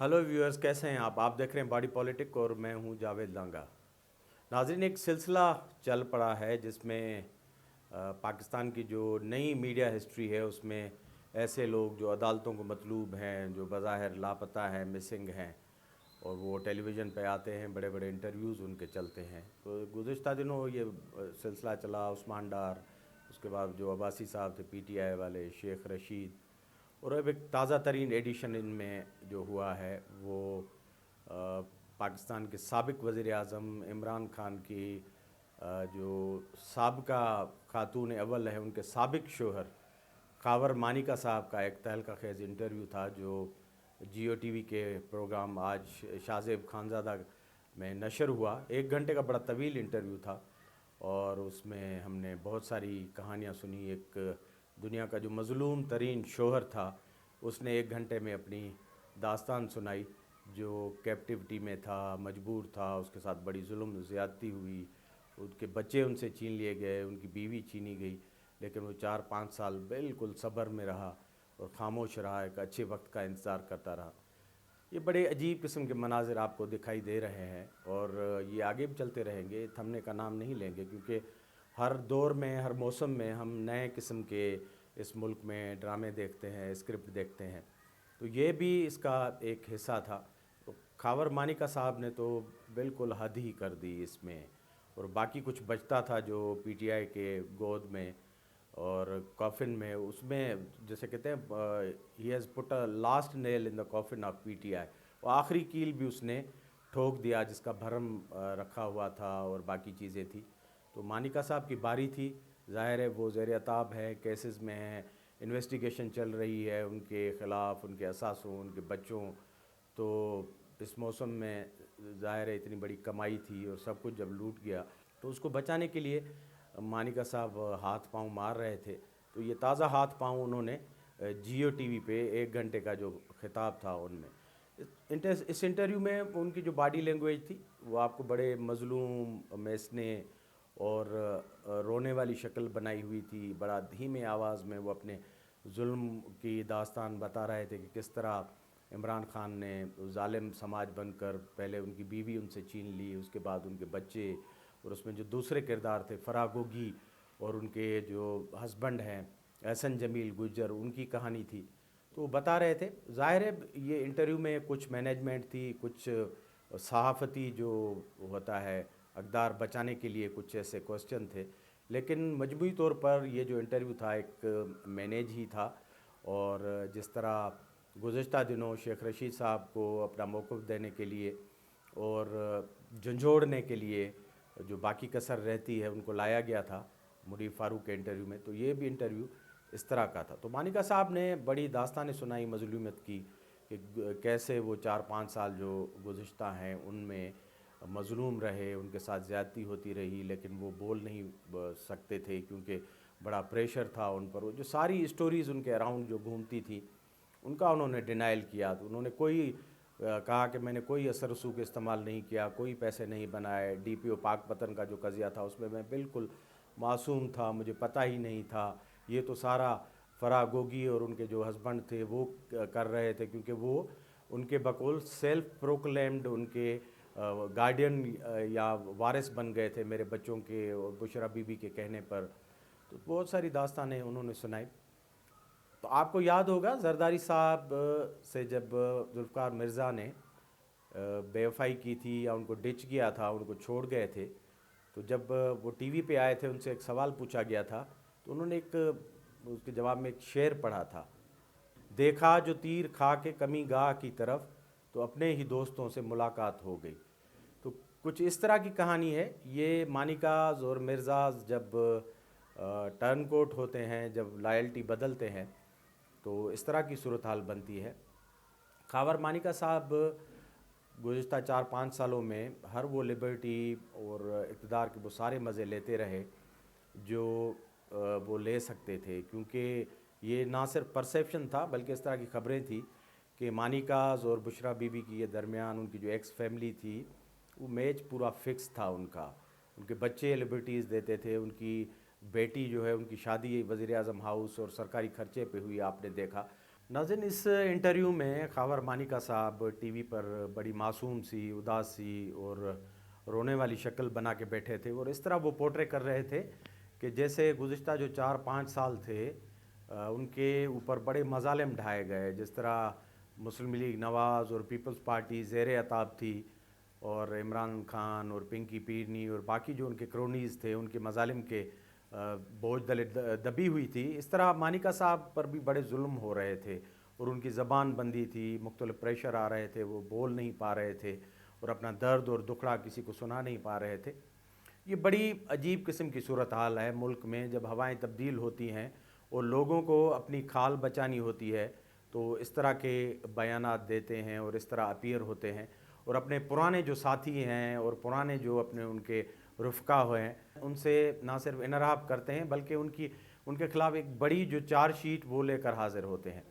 Hello viewers, कैसे हैं आप देख रहे हैं बॉडी पॉलिटिक और मैं हूं जावेद लांगा। नाज़रीन, एक सिलसिला चल पड़ा है जिसमें पाकिस्तान की जो नई मीडिया हिस्ट्री है उसमें ऐसे लोग जो अदालतों को मतलूब हैं, जो बज़ाहिर लापता हैं, मिसिंग हैं, और वो टेलीविज़न पे आते हैं, बड़े बड़े इंटरव्यूज़ उनके चलते हैं। तो गुज़िश्ता दिनों ये सिलसिला चला उस्मान डार, उसके बाद जो अब्बासी साहब थे पीटीआई वाले, शेख रशीद, और अब एक ताज़ा तरीन एडिशन इनमें जो हुआ है वो पाकिस्तान के साबिक़ वज़ीर आज़म इमरान खान की जो साबका खातून अव्वल है उनके साबिक़ शोहर खावर मानिका साहब का एक तहलका खेज़ इंटरव्यू था जो जियो टीवी के प्रोग्राम आज शाहज़ेब खानज़ादा में नशर हुआ। 1 घंटे का बड़ा तवील इंटरव्यू था और उसमें हमने बहुत सारी कहानियाँ सुनी। एक दुनिया का जो मज़लूम तरीन शोहर था उसने 1 घंटे में अपनी दास्तान सुनाई, जो कैप्टिविटी में था, मजबूर था, उसके साथ बड़ी जुल्म ज़्यादती हुई, उसके बच्चे उनसे छीन लिए गए, उनकी बीवी छीनी गई, लेकिन वो 4-5 साल बिल्कुल सब्र में रहा और ख़ामोश रहा, एक अच्छे वक्त का इंतज़ार करता रहा। ये बड़े अजीब किस्म के मनाजिर आपको दिखाई दे रहे हैं और ये आगे भी चलते रहेंगे, थमने का नाम नहीं लेंगे, क्योंकि हर दौर में, हर मौसम में हम नए किस्म के इस मुल्क में ड्रामे देखते हैं, स्क्रिप्ट देखते हैं। तो ये भी इसका एक हिस्सा था। तो खावर मानिका साहब ने तो बिल्कुल हद ही कर दी इसमें, और बाकी कुछ बचता था जो पीटीआई के गोद में और कॉफिन में, उसमें जैसे कहते हैं he has put a last nail in the coffin of PTI, वो आखिरी कील भी उसने ठोक दिया जिसका भरम रखा हुआ था और बाकी चीज़ें थी। तो मानिका साहब की बारी थी, ज़ाहिर है वो ज़ेर अताब है, केसेस में हैं, इन्वेस्टिगेशन चल रही है उनके ख़िलाफ़, उनके असासों, उनके बच्चों। तो इस मौसम में ज़ाहिर है इतनी बड़ी कमाई थी और सब कुछ जब लूट गया तो उसको बचाने के लिए मानिका साहब हाथ पांव मार रहे थे। तो ये ताज़ा हाथ पांव उन्होंने जियो टीवी पे 1 घंटे का जो खिताब था उनमें, इस इंटरव्यू में उनकी जो बॉडी लैंग्वेज थी वो आपको बड़े मज़लूम, मैसने और रोने वाली शक्ल बनाई हुई थी। बड़ा धीमे आवाज़ में वो अपने जुल्म की दास्तान बता रहे थे कि किस तरह इमरान खान ने ज़ालिम समाज बनकर पहले उनकी बीवी उनसे छीन ली, उसके बाद उनके बच्चे, और उसमें जो दूसरे किरदार थे फराह गोगी और उनके जो हस्बैंड हैं एहसन जमील गुज्जर, उनकी कहानी थी। तो वो बता रहे थे। ज़ाहिर है ये इंटरव्यू में कुछ मैनेजमेंट थी, कुछ सहाफ़ती जो होता है अक़दार बचाने के लिए कुछ ऐसे क्वेश्चन थे, लेकिन मजमूई तौर पर ये जो इंटरव्यू था एक मैनेज ही था। और जिस तरह गुज़श्ता दिनों शेख रशीद साहब को अपना मौक़िफ़ देने के लिए और झंझोड़ने के लिए जो बाकी कसर रहती है उनको लाया गया था मुनीर फ़ारूक के इंटरव्यू में, तो ये भी इंटरव्यू इस तरह का था। तो मानिका साहब ने बड़ी दास्तानें सुनाई मज़लूमियत की कि कैसे वो 4-5 साल जो गुज़श्ता हैं उनमें मज़लूम रहे, उनके साथ ज़्यादती होती रही, लेकिन वो बोल नहीं सकते थे क्योंकि बड़ा प्रेशर था उन पर। वो जो सारी स्टोरीज़ उनके अराउंड जो घूमती थी उनका उन्होंने डिनाइल किया। तो उन्होंने कहा कि मैंने कोई असर रसूख इस्तेमाल नहीं किया, कोई पैसे नहीं बनाए, डीपीओ पाकपतन का जो कज़िया था उसमें मैं बिल्कुल मासूम था, मुझे पता ही नहीं था। ये तो सारा फराह गोगी और उनके जो हस्बैंड थे वो कर रहे थे, क्योंकि वो उनके बकौल सेल्फ प्रोक्लेम्ड उनके गार्डियन या वारिस बन गए थे मेरे बच्चों के और बुशरा बीबी के कहने पर। तो बहुत सारी दास्तानें उन्होंने सुनाई। तो आपको याद होगा जरदारी साहब से जब जुल्फ़िकार मिर्ज़ा ने बेवफ़ाई की थी या उनको डिच किया था, उनको छोड़ गए थे, तो जब वो टीवी पे आए थे उनसे एक सवाल पूछा गया था, तो उन्होंने उसके जवाब में एक शेर पढ़ा था, देखा जो तीर खा के कमी गाह की तरफ, तो अपने ही दोस्तों से मुलाकात हो गई। तो कुछ इस तरह की कहानी है ये। मानिकाज़ और मिर्ज़ाज़ जब टर्न कोट होते हैं, जब लॉयल्टी बदलते हैं, तो इस तरह की सूरत हाल बनती है। खावर मानिका साहब गुज़िश्ता 4-5 सालों में हर वो लिबर्टी और इक़्तिदार के वो सारे मज़े लेते रहे जो वो ले सकते थे, क्योंकि ये ना सिर्फ परसेप्शन था बल्कि इस तरह की ख़बरें थी कि मानिकाज़ और बुशरा बीबी की ये दरमियान उनकी जो एक्स फैमिली थी वो मैच पूरा फिक्स था उनका। उनके बच्चे लिबर्टीज़ देते थे, उनकी बेटी जो है उनकी शादी वज़ीर आज़म हाउस और सरकारी ख़र्चे पे हुई, आपने देखा। नाज़रीन, इस इंटरव्यू में खावर मानिका साहब टीवी पर बड़ी मासूम सी, उदास सी और रोने वाली शक्ल बना के बैठे थे और इस तरह वो पोर्ट्रे कर रहे थे कि जैसे गुज़िश्ता जो 4-5 साल थे उनके ऊपर बड़े मज़ालिम ढाए गए। जिस तरह मुस्लिम लीग नवाज़ और पीपल्स पार्टी ज़ेर अताब थी और इमरान खान और पिंकी पीरनी और बाकी जो उनके क्रोनीज़ थे उनके मज़ालिम के बोझ तले दबी हुई थी। इस तरह मानिका साहब पर भी बड़े जुल्म हो रहे थे और उनकी ज़बान बंदी थी, मुख्तलिफ प्रेशर आ रहे थे, वो बोल नहीं पा रहे थे और अपना दर्द और दुखड़ा किसी को सुना नहीं पा रहे थे। ये बड़ी अजीब किस्म की सूरत हाल है मुल्क में, जब हवाएं तब्दील होती हैं और लोगों को अपनी खाल बचानी होती है तो इस तरह के बयानात देते हैं और इस तरह अपीयर होते हैं और अपने पुराने जो साथी हैं और पुराने जो अपने उनके रुफ़का हैं उनसे ना सिर्फ इनराब करते हैं बल्कि उनके ख़िलाफ़ एक बड़ी जो चार्जशीट वो लेकर हाज़िर होते हैं।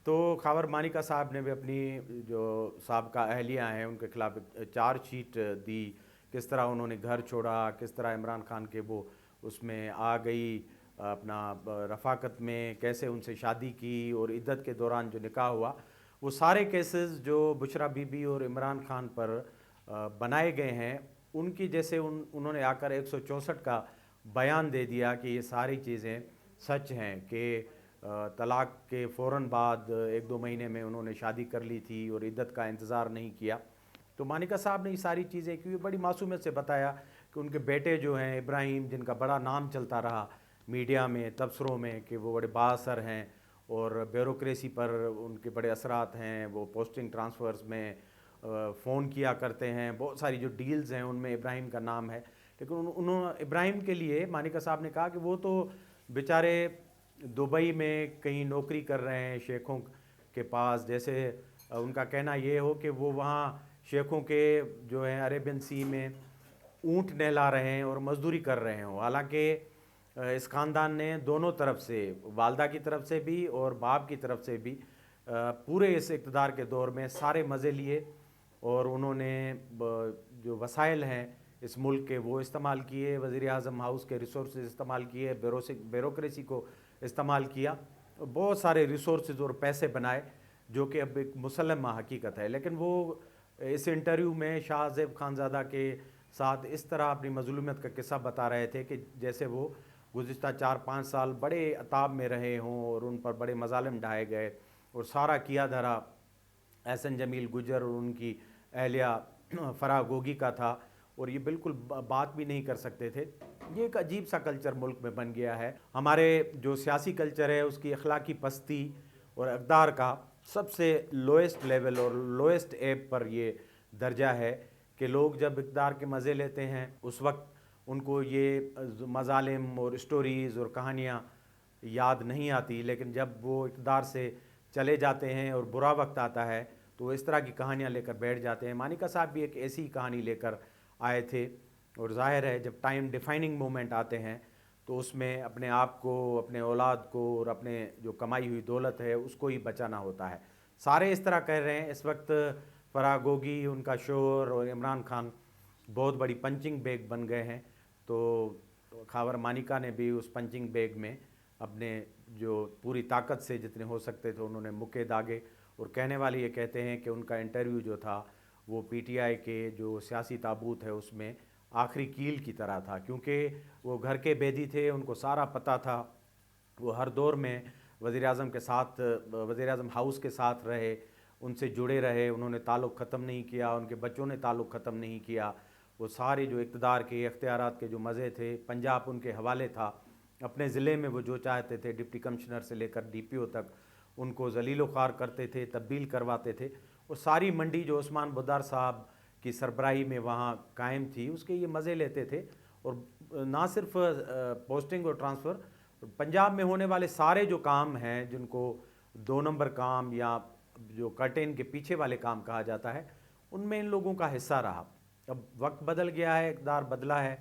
तो खावर मानिका साहब ने भी अपनी जो साबका अहलिया हैं उनके ख़िलाफ़ चार्जशीट दी, किस तरह उन्होंने घर छोड़ा, किस तरह इमरान खान के वो उसमें आ गई अपना रफ़ाकत में, कैसे उनसे शादी की और इद्दत के दौरान जो निकाह हुआ, वो सारे केसेस जो बुशरा बीबी और इमरान खान पर बनाए गए हैं उनकी जैसे उन्होंने आकर 164 का बयान दे दिया कि ये सारी चीज़ें सच हैं कि तलाक के फ़ौरन बाद 1-2 महीने में उन्होंने शादी कर ली थी और इद्दत का इंतज़ार नहीं किया। तो मानिका साहब ने ये सारी चीज़ें क्योंकि बड़ी मासूमियत से बताया कि उनके बेटे जो हैं इब्राहिम, जिनका बड़ा नाम चलता रहा मीडिया में, तबसरों में कि वो बड़े बाअसर हैं और ब्यूरोक्रेसी पर उनके बड़े असरात हैं, वो पोस्टिंग ट्रांसफ़र्स में फ़ोन किया करते हैं, बहुत सारी जो डील्स हैं उनमें इब्राहिम का नाम है। लेकिन उन्होंने इब्राहिम के लिए मानिका साहब ने कहा कि वो तो बेचारे दुबई में कहीं नौकरी कर रहे हैं शेखों के पास, जैसे उनका कहना ये हो कि वो वहाँ शेखों के जो है अरेबियन सी में ऊँट नहला रहे हैं और मजदूरी कर रहे हों। हालांकि इस ख़ानदान ने दोनों तरफ से, वालदा की तरफ से भी और बाप की तरफ से भी पूरे इस इक़्तिदार के दौर में सारे मज़े लिए और उन्होंने जो वसाइल हैं इस मुल्क के वो इस्तेमाल किए, वज़ीर आज़म हाउस के रिसोर्सेज इस्तेमाल किए, ब्यूरोक्रेसी को इस्तेमाल किया, बहुत सारे रिसोर्सेज और पैसे बनाए जो कि अब एक मुसल्लमा हकीकत है। लेकिन वो इस इंटरव्यू में शाह ज़ेब खानज़ादा के साथ इस तरह अपनी मज़लूमियत का किस्सा बता रहे थे कि जैसे वो गुज़िश्ता 4-5 साल बड़े अताब में रहे हों और उन पर बड़े मज़ालिम ढाए गए और सारा किया धरा एहसन जमील गुजर और उनकी अहलिया फराह गोगी का था और ये बिल्कुल बात भी नहीं कर सकते थे। ये एक अजीब सा कल्चर मुल्क में बन गया है। हमारे जो सियासी कल्चर है उसकी अखलाकी पस्ती और अक़दार का सबसे लोएस्ट लेवल और लोएस्ट एब पर ये दर्जा है कि लोग जब इक़्तिदार के मज़े लेते हैं उस वक्त उनको ये मज़ालिम और स्टोरीज़ और कहानियाँ याद नहीं आती, लेकिन जब वो इक़्तिदार से चले जाते हैं और बुरा वक्त आता है तो वो इस तरह की कहानियाँ लेकर बैठ जाते हैं। मानिका साहब भी एक ऐसी कहानी लेकर आए थे और ज़ाहिर है जब टाइम डिफाइनिंग मोमेंट आते हैं तो उसमें अपने आप को, अपने औलाद को और अपने जो कमाई हुई दौलत है उसको ही बचाना होता है। सारे इस तरह कह रहे हैं। इस वक्त फराह गोगी, उनका शोहर और इमरान खान बहुत बड़ी पंचिंग बैग बन गए हैं। तो खावर मानिका ने भी उस पंचिंग बैग में अपने जो पूरी ताकत से जितने हो सकते थे उन्होंने मुक्के दागे और कहने वाले ये कहते हैं कि उनका इंटरव्यू जो था वो पीटीआई के जो सियासी ताबूत है उसमें आखिरी कील की तरह था, क्योंकि वो घर के बैदी थे, उनको सारा पता था। वो हर दौर में वज़ीर आज़म के साथ, वज़ीर आज़म हाउस के साथ रहे, उनसे जुड़े रहे, उन्होंने ताल्लुक़ ख़त्म नहीं किया, उनके बच्चों ने ताल्लुक़ ख़त्म नहीं किया। वो सारे जो इक़्तिदार के इख्तियारात के जो मज़े थे, पंजाब उनके हवाले था, अपने ज़िले में वो जो चाहते थे डिप्टी कमिश्नर से लेकर डीपीओ तक उनको ज़लील ख़ार करते थे, तब्दील करवाते थे। और सारी मंडी जो उस्मान बुदार साहब की सरबराही में वहाँ कायम थी उसके ये मज़े लेते थे। और ना सिर्फ पोस्टिंग और ट्रांसफ़र, पंजाब में होने वाले सारे जो काम हैं जिनको 2 नंबर काम या जो कर्टेन के पीछे वाले काम कहा जाता है उनमें इन लोगों का हिस्सा रहा। अब वक्त बदल गया है, इक़्तिदार बदला है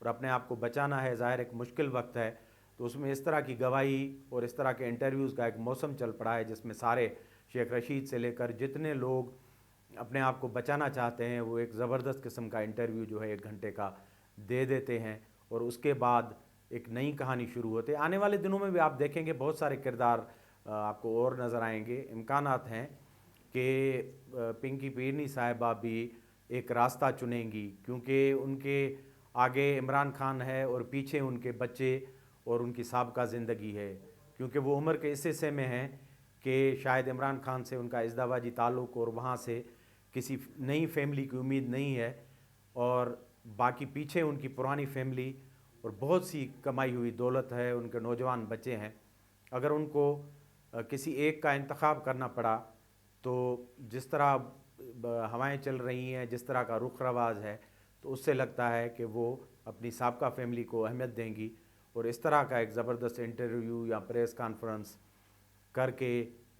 और अपने आप को बचाना है, ज़ाहिर एक मुश्किल वक्त है, तो उसमें इस तरह की गवाही और इस तरह के इंटरव्यूज़ का एक मौसम चल पड़ा है जिसमें सारे शेख रशीद से लेकर जितने लोग अपने आप को बचाना चाहते हैं वो एक ज़बरदस्त किस्म का इंटरव्यू जो है 1 घंटे का दे देते हैं और उसके बाद एक नई कहानी शुरू होती है। आने वाले दिनों में भी आप देखेंगे बहुत सारे किरदार آپ کو اور نظر آئیں گے، امکانات ہیں کہ پنکی پیرنی صاحبہ بھی ایک راستہ چنیں گی، کیونکہ ان کے آگے عمران خان ہے اور پیچھے ان کے بچے اور ان کی سابقہ زندگی ہے، کیونکہ وہ عمر کے اس حصے میں ہیں کہ شاید عمران خان سے ان کا ازدواجی تعلق اور وہاں سے کسی نئی فیملی کی امید نہیں ہے، اور باقی پیچھے ان کی پرانی فیملی اور بہت سی کمائی ہوئی دولت ہے، ان کے نوجوان بچے ہیں۔ اگر ان کو کسی ایک کا انتخاب کرنا پڑا تو جس طرح ہوائیں چل رہی ہیں، جس طرح کا رخ رواج ہے، تو اس سے لگتا ہے کہ وہ اپنی سابقہ فیملی کو اہمیت دیں گی اور اس طرح کا ایک زبردست انٹرویو یا پریس کانفرنس کر کے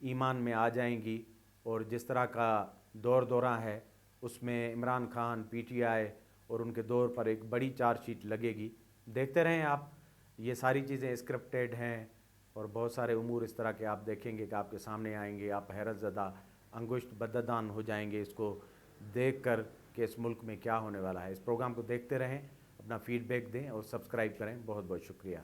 ایمان میں آ جائیں گی، اور جس طرح کا دورہ ہے اس میں Imran Khan, P T I اور ان کے دور پر ایک بڑی چارج شیٹ لگے گی۔ دیکھتے رہیں آپ، یہ ساری چیزیں اسکرپٹیڈ ہیں اور بہت سارے امور اس طرح کے آپ دیکھیں گے کہ آپ کے سامنے آئیں گے، آپ حیرت زدہ انگشت بددان ہو جائیں گے اس کو دیکھ کر کہ اس ملک میں کیا ہونے والا ہے۔ اس پروگرام کو دیکھتے رہیں، اپنا فیڈ بیک دیں اور سبسکرائب کریں۔ بہت بہت شکریہ۔